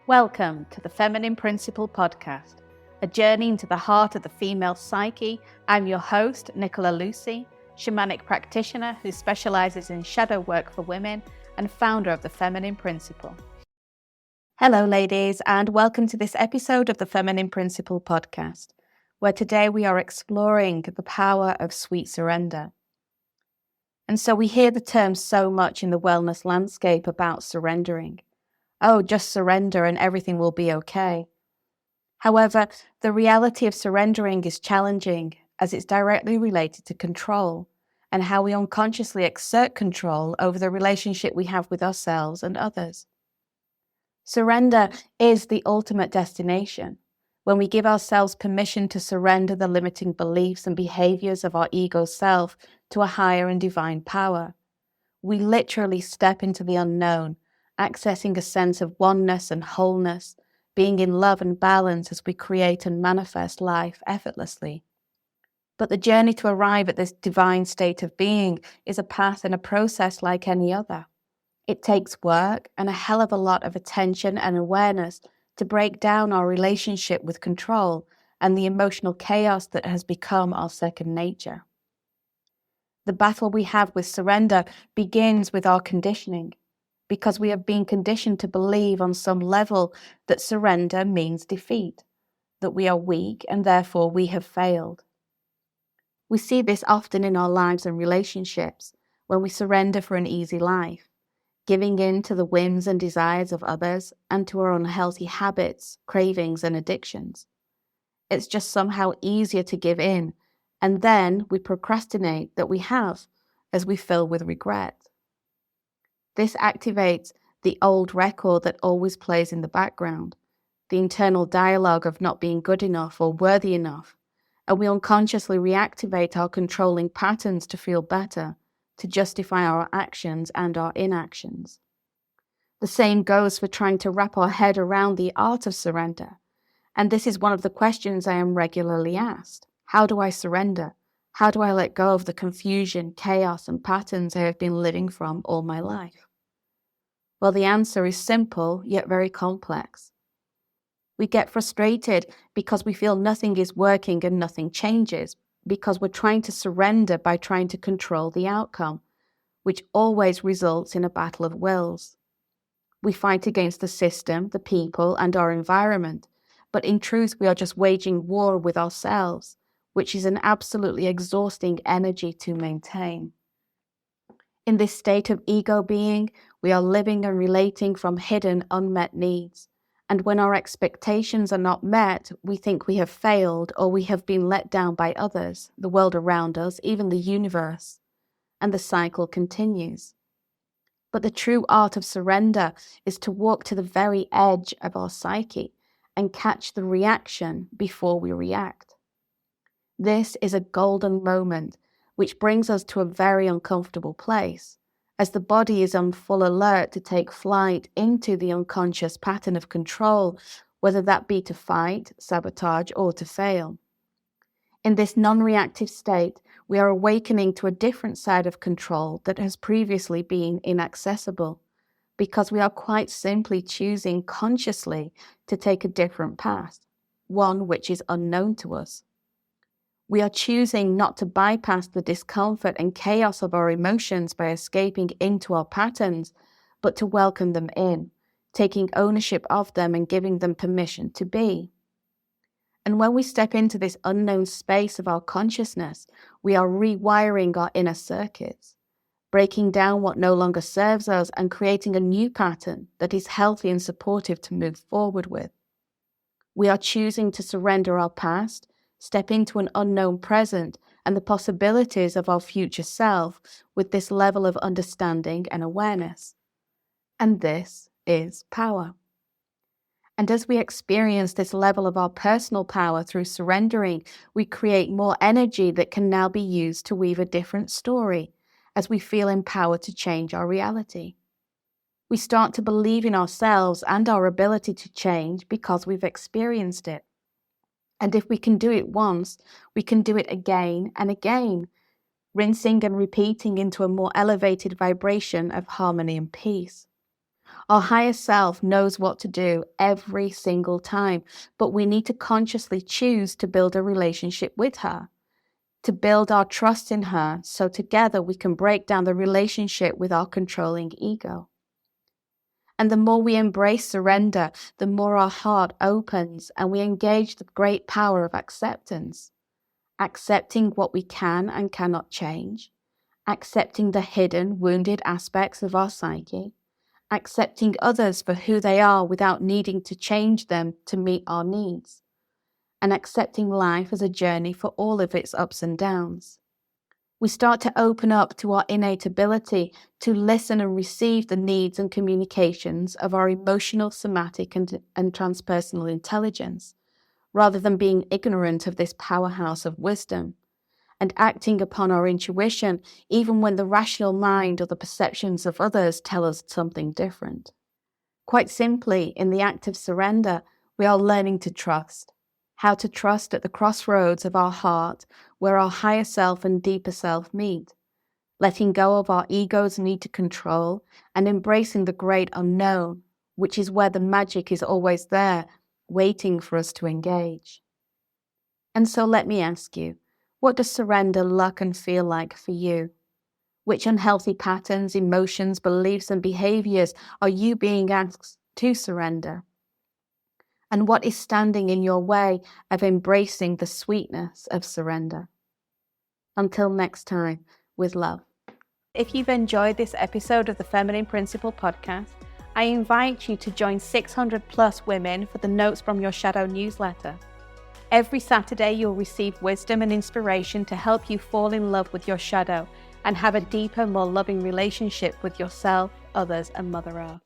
Welcome to the Feminine Principle podcast, a journey into the heart of the female psyche. I'm your host, Nicola, shamanic practitioner who specializes in shadow work for women and founder of the Feminine Principle. Hello, ladies, and welcome to this episode of the Feminine Principle podcast, where today we are exploring the power of sweet surrender. And so we hear the term so much in the wellness landscape about surrendering. Oh, just surrender and everything will be okay. However, the reality of surrendering is challenging as it's directly related to control and how we unconsciously exert control over the relationship we have with ourselves and others. Surrender is the ultimate destination. When we give ourselves permission to surrender the limiting beliefs and behaviors of our ego self to a higher and divine power, we literally step into the unknown, accessing a sense of oneness and wholeness, being in love and balance as we create and manifest life effortlessly. But the journey to arrive at this divine state of being is a path and a process like any other. It takes work and a hell of a lot of attention and awareness to break down our relationship with control and the emotional chaos that has become our second nature. The battle we have with surrender begins with our conditioning, because we have been conditioned to believe on some level that surrender means defeat, that we are weak and therefore we have failed. We see this often in our lives and relationships when we surrender for an easy life, giving in to the whims and desires of others and to our unhealthy habits, cravings, and addictions. It's just somehow easier to give in, and then we procrastinate that we have as we fill with regret. This activates the old record that always plays in the background, the internal dialogue of not being good enough or worthy enough, and we unconsciously reactivate our controlling patterns to feel better, to justify our actions and our inactions. The same goes for trying to wrap our head around the art of surrender, and this is one of the questions I am regularly asked. How do I surrender? How do I let go of the confusion, chaos, and patterns I have been living from all my life? Well, the answer is simple, yet very complex. We get frustrated because we feel nothing is working and nothing changes, because we're trying to surrender by trying to control the outcome, which always results in a battle of wills. We fight against the system, the people, and our environment, but in truth we are just waging war with ourselves, which is an absolutely exhausting energy to maintain. In this state of ego being, we are living and relating from hidden, unmet needs. And when our expectations are not met, we think we have failed or we have been let down by others, the world around us, even the universe. And the cycle continues. But the true art of surrender is to walk to the very edge of our psyche and catch the reaction before we react. This is a golden moment which brings us to a very uncomfortable place, as the body is on full alert to take flight into the unconscious pattern of control, whether that be to fight, sabotage, or to fail. In this non-reactive state, we are awakening to a different side of control that has previously been inaccessible, because we are quite simply choosing consciously to take a different path, one which is unknown to us. We are choosing not to bypass the discomfort and chaos of our emotions by escaping into our patterns, but to welcome them in, taking ownership of them and giving them permission to be. And when we step into this unknown space of our consciousness, we are rewiring our inner circuits, breaking down what no longer serves us and creating a new pattern that is healthy and supportive to move forward with. We are choosing to surrender our past, step into an unknown present and the possibilities of our future self with this level of understanding and awareness. And this is power. And as we experience this level of our personal power through surrendering, we create more energy that can now be used to weave a different story as we feel empowered to change our reality. We start to believe in ourselves and our ability to change because we've experienced it. And if we can do it once, we can do it again and again, rinsing and repeating into a more elevated vibration of harmony and peace. Our higher self knows what to do every single time, but we need to consciously choose to build a relationship with her, to build our trust in her, so together we can break down the relationship with our controlling ego. And the more we embrace surrender, the more our heart opens and we engage the great power of acceptance. Accepting what we can and cannot change, accepting the hidden, wounded aspects of our psyche, accepting others for who they are without needing to change them to meet our needs, and accepting life as a journey for all of its ups and downs. We start to open up to our innate ability to listen and receive the needs and communications of our emotional, somatic, and transpersonal intelligence, rather than being ignorant of this powerhouse of wisdom, and acting upon our intuition even when the rational mind or the perceptions of others tell us something different. Quite simply, in the act of surrender, we are learning to trust. How to trust at the crossroads of our heart, where our higher self and deeper self meet, letting go of our ego's need to control and embracing the great unknown, which is where the magic is always there, waiting for us to engage. And so let me ask you, what does surrender look and feel like for you? Which unhealthy patterns, emotions, beliefs, and behaviors are you being asked to surrender? And what is standing in your way of embracing the sweetness of surrender? Until next time, with love. If you've enjoyed this episode of the Feminine Principle podcast, I invite you to join 600 plus women for the Notes from Your Shadow newsletter. Every Saturday, you'll receive wisdom and inspiration to help you fall in love with your shadow and have a deeper, more loving relationship with yourself, others, and Mother Earth.